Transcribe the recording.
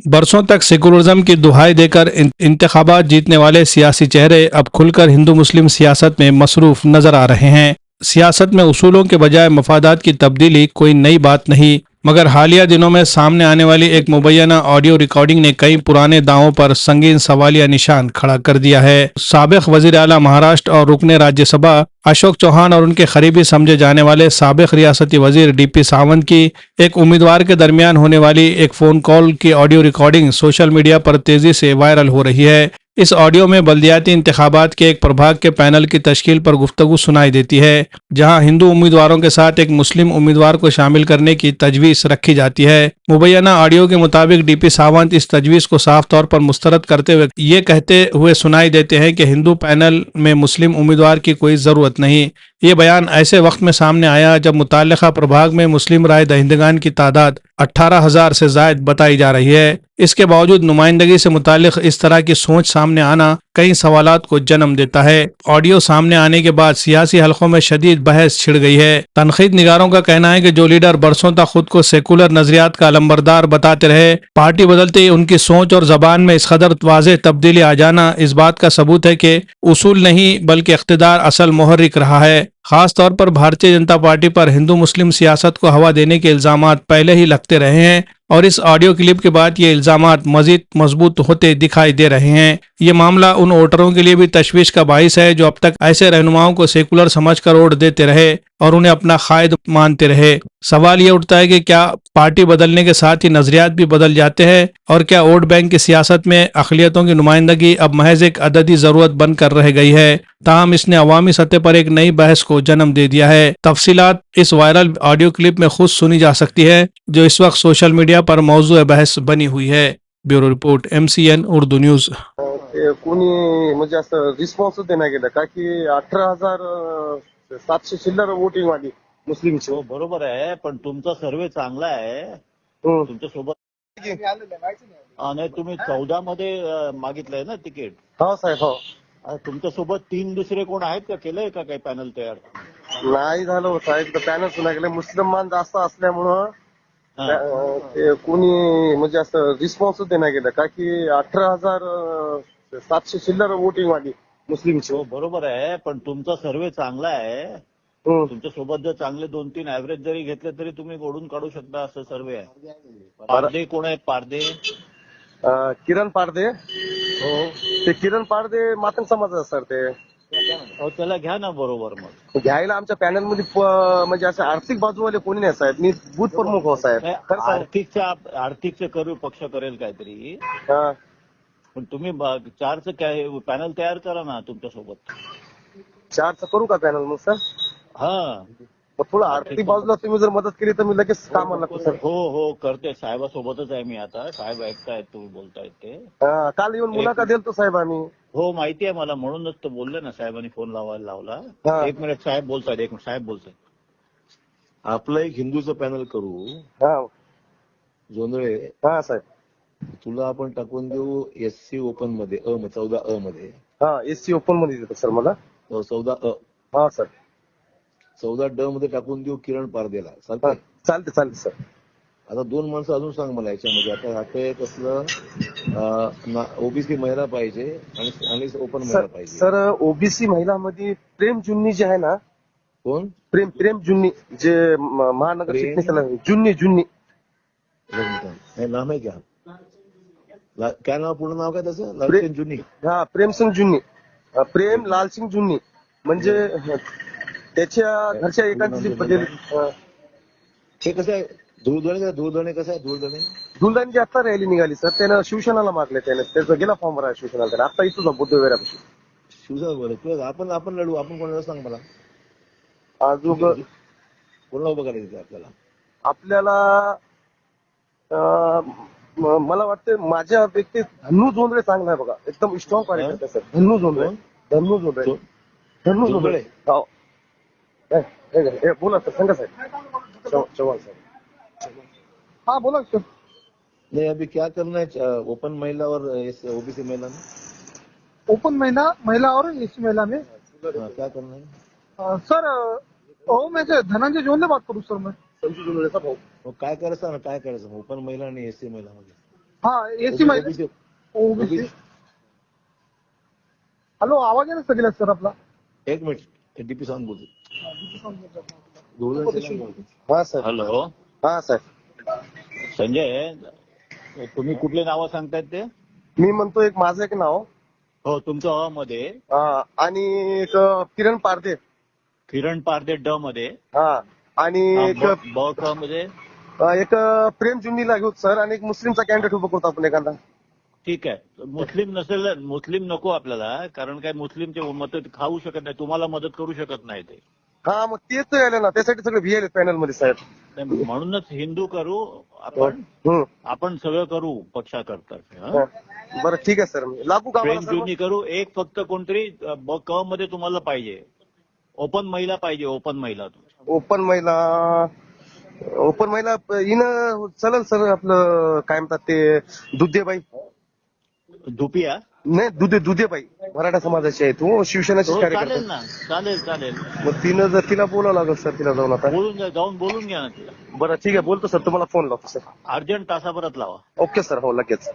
बरसों तक सेकुलरिज्म की दुहाई देकर इंतखाबात जीतने वाले सियासी चेहरे अब खुलकर हिंदू मुस्लिम सियासत में मसरूफ नजर आ रहे हैं। सियासत में उसूलों के बजाय मफादात की तब्दीली कोई नई बात नहीं, मगर हालिया दिनों में सामने आने वाली एक मुबैना ऑडियो रिकॉर्डिंग ने कई पुराने दावों पर संगीन सवालिया निशान खड़ा कर दिया है। साबिक वजीर आला महाराष्ट्र और रुकने राज्यसभा अशोक चौहान और उनके करीबी समझे जाने वाले साबिक रियासती वजीर डीपी सावंत की एक उम्मीदवार के दरमियान होने वाली एक फोन कॉल की ऑडियो रिकॉर्डिंग सोशल मीडिया पर तेजी से वायरल हो रही है। इस ऑडियो में बल्दियाती इंतखाबात के एक प्रभाग के पैनल की तश्कील पर गुफ्तगू सुनाई देती है, जहां हिंदू उम्मीदवारों के साथ एक मुस्लिम उम्मीदवार को शामिल करने की तजवीज़ रखी जाती है। मुबैना ऑडियो के मुताबिक डीपी सावंत इस तजवीज़ को साफ तौर पर मुस्तरद करते हुए ये कहते हुए सुनाई देते हैं कि हिंदू पैनल में मुस्लिम उम्मीदवार की कोई ज़रूरत नहीं। ये बयान ऐसे वक्त में सामने आया जब मुताल्लिका प्रभाग में मुस्लिम राय दहिंदगान की तादाद 18,000 से जायद बताई जा रही है। इसके बावजूद नुमाइंदगी से मुताल्लिक इस तरह की सोच सामने आना कई सवालात को जन्म देता है। ऑडियो सामने आने के बाद सियासी हलकों में शदीद बहस छिड़ गई है। तनकीद निगारों का कहना है कि जो लीडर बरसों तक खुद को सेकुलर नजरियात का अलंबरदार बताते रहे, पार्टी बदलते ही उनकी सोच और जबान में इस कदर वाज़ेह तब्दीली आ जाना इस बात का सबूत है कि उसूल नहीं बल्कि इख्तिदार असल मुहर्रिक रहा है। खास तौर पर भारतीय जनता पार्टी पर हिंदू मुस्लिम सियासत को हवा देने के इल्जामात पहले ही लगते रहे हैं और इस ऑडियो क्लिप के बाद ये इल्जामात मजीद मजबूत होते दिखाई दे रहे हैं। ये मामला उन वोटरों के लिए भी तशवीश का बाइस है जो अब तक ऐसे रहनुमाओं को सेकुलर समझकर वोट देते रहे और उन्हें अपना कायद मानते रहे। सवाल ये उठता है कि क्या पार्टी बदलने के साथ ही नजरियात भी बदल जाते हैं और क्या वोट बैंक की सियासत में अकलियतों की नुमाइंदगी अब महज एक अददी जरूरत बनकर रह गई है। ताहम इसने अवामी सतह पर एक नई बहस को जन्म दे दिया है। तफसीलात इस वायरल ऑडियो क्लिप में खुद सुनी जा सकती है जो इस वक्त सोशल मीडिया पर मौजूद बहस बनी हुई है। Bureau report, MCN Urdu news. ते कोणी म्हणजे असं रिस्पॉन्सच देण्यात गेलं का की 18,700 चिल्लर वोटिंग वाली मुस्लिमची. हो बरोबर आहे, पण तुमचा सर्वे चांगला आहे. हम्म. तुमच्या सोबत आणि तुम्ही 14 मध्ये मागितलंय ना तिकीट. हो साहेब, हो. तुमच्या सोबत 3 दुसरे कोण आहेत का? केलंय का काही पॅनल तयार? नाही झालं हो साहेब, पॅनल सुना गेले. मुस्लिमान जास्त असल्यामुळं ते कोणी म्हणजे असं रिस्पॉन्सच देण्यात गेलं का की 18,700 चिल्लर वोटिंग वाली मुस्लिमची. हो बरोबर आहे, पण तुमचा सर्वे चांगला आहे. हम्म. तुमच्या सोबत जर चांगले 2-3 ऍव्हरेज जरी घेतले तरी तुम्ही ओढून काढू शकता असं सर्वे आहे. पारदे कोण आहेत? पारदे किरण पारदे. हो ते किरण पारदे मातंग समाजाचं सर ते. हो, त्याला घ्या ना बरोबर. मग घ्यायला आमच्या पॅनल मध्ये म्हणजे असं आर्थिक बाजूवाले कोणी नाही साहेब. मी बूथ प्रमुख हो साहेब. खरं साहेब. आर्थिकचं करू पक्ष करेल काहीतरी, हा. पण तुम्ही 4चं काय पॅनल तयार करा ना तुमच्या सोबत. 4चं करू का पॅनल मग सर? हा, मग थोडं आर्थिक बाजूला तुम्ही जर मदत केली तर मी लगेच कामाला लागतो सर. हो हो करते. साहेबासोबतच आहे मी आता. साहेब ऐकतायत तुम्ही बोलतायत ते. काल येऊन मुलाखत दिलतो साहेब आम्ही. हो माहिती आहे मला, म्हणूनच तर बोलले ना, साहेबांनी फोन लावायला लावला. हा. 1 मिनिट साहेब बोलतायत. 1 मिनिट साहेब बोलतायत. आपलं एक हिंदूचं पॅनल करू. हा. जोंधळे, हा साहेब. तुला आपण टाकून देऊ SC ओपन मध्ये 14 मध्ये. हा, SC ओपन मध्ये देतो सर मला. 14 हा सर. 14 मध्ये टाकून देऊ किरण पारदेला. हा, चालतंय? चालते सर. आता 2 माणसं अजून सांग मला याच्यामध्ये. आता एक असलं OBC महिला पाहिजे आणि ओपन महिला पाहिजे. सर OBC महिला मध्ये प्रेम जुन्नी जे आहे ना. कोण? प्रेम जुन्नी जे महानगर शिक्षणाला जुन्नी. हे नाम आहे क्या? काय नाव, पूर्ण नाव काय त्याचं? लालसिंग जुन्नी. हा, प्रेमसिंग जुन्नी. प्रेम लालसिंग जुन्नी म्हणजे त्याच्या घरच्या एकांची बदल. हे कसं आहे? धुळदणे कसं आहे? धुलदानी आता रॅली निघाली सर. त्यानं शिवसेनाला मागले. त्याचा गेला फॉर्म भरायला शिवसेनाला. आता इथं बुद्धविहारापाशी. शिवसेना आपण लढू. आपण कोणाला सांग मला. अजून कोणाला उभं करायचं आपल्याला मला वाटतं माझ्या व्यक्तीत धन्नू जोंधळे चांगला आहे बघा. एकदम स्ट्रॉंग कार्यकर्ता सर. धन्नू जोंधळे. हो. बोला सर. सांगा साहेब. चव्हाण साहेब. हा बोला सर. नहीं, अभी क्या करना है ओपन महिला और OBC महिला में? ओपन महिला और एसी महिला में क्या करना है सर? मैं धनंजय जोंधळे बात करूँ सर. मैं संजू जोंधळेचा भाऊ. काय करायचं ओपन महिला आणि SC महिला मध्ये? हा एसी महिला ओबीसी. हॅलो, आवाज आहे ना सगळ्या सर आपला. एक मिनिट डीपी साहेब बोलतो. हा सर. हॅलो हा सर. संजय, तुम्ही कुठले नावं सांगतायत ते? मी म्हणतो एक माझं एक नाव हो, तुमचं अ मध्ये, आणि एक किरण पारदे. किरण पारदे ड मध्ये, हा आणि एक ब क मध्ये. एक प्रेम जुन्नीला घेऊ सर, आणि एक मुस्लिमचा कॅन्डिडेट उभं करतो आपण एखादा. ठीक आहे. मुस्लिम नसेल, मुस्लिम नको आपल्याला, कारण काय मुस्लिमचे मत खाऊ शकत नाही, तुम्हाला मदत करू शकत नाही ते. हा मग तेच तर आलं ना, त्यासाठी सगळे व्ही पॅनल मध्ये साहेब. नाही, म्हणूनच हिंदू करू आपण, हम्म. आपण सगळं करू पक्षाकरता. बरं ठीक आहे सर, लागू का प्रेम आम्हाला सर्व? जुनी करू. एक फक्त कोणतरी ब क मध्ये तुम्हाला पाहिजे, ओपन महिला पाहिजे, ओपन महिला. ओपन महिला हिनं चलन सर, आपलं काय म्हणतात ते दुधेबाई. धुपिया. नाही दुधेबाई मराठा समाजाची आहे, तू शिवसेनेची हो, कार्यकर्ता. चालेल ना, चालेल चालेल. मग तिला बोलावं लागेल सर, तिला जाऊन आता. जाऊन बोलून घ्या ना तिला. बरं ठीक आहे, बोलतो सर, तुम्हाला फोन लावतो सर. अर्जंट तासाभरात लावा. ओके सर, हो लगेच.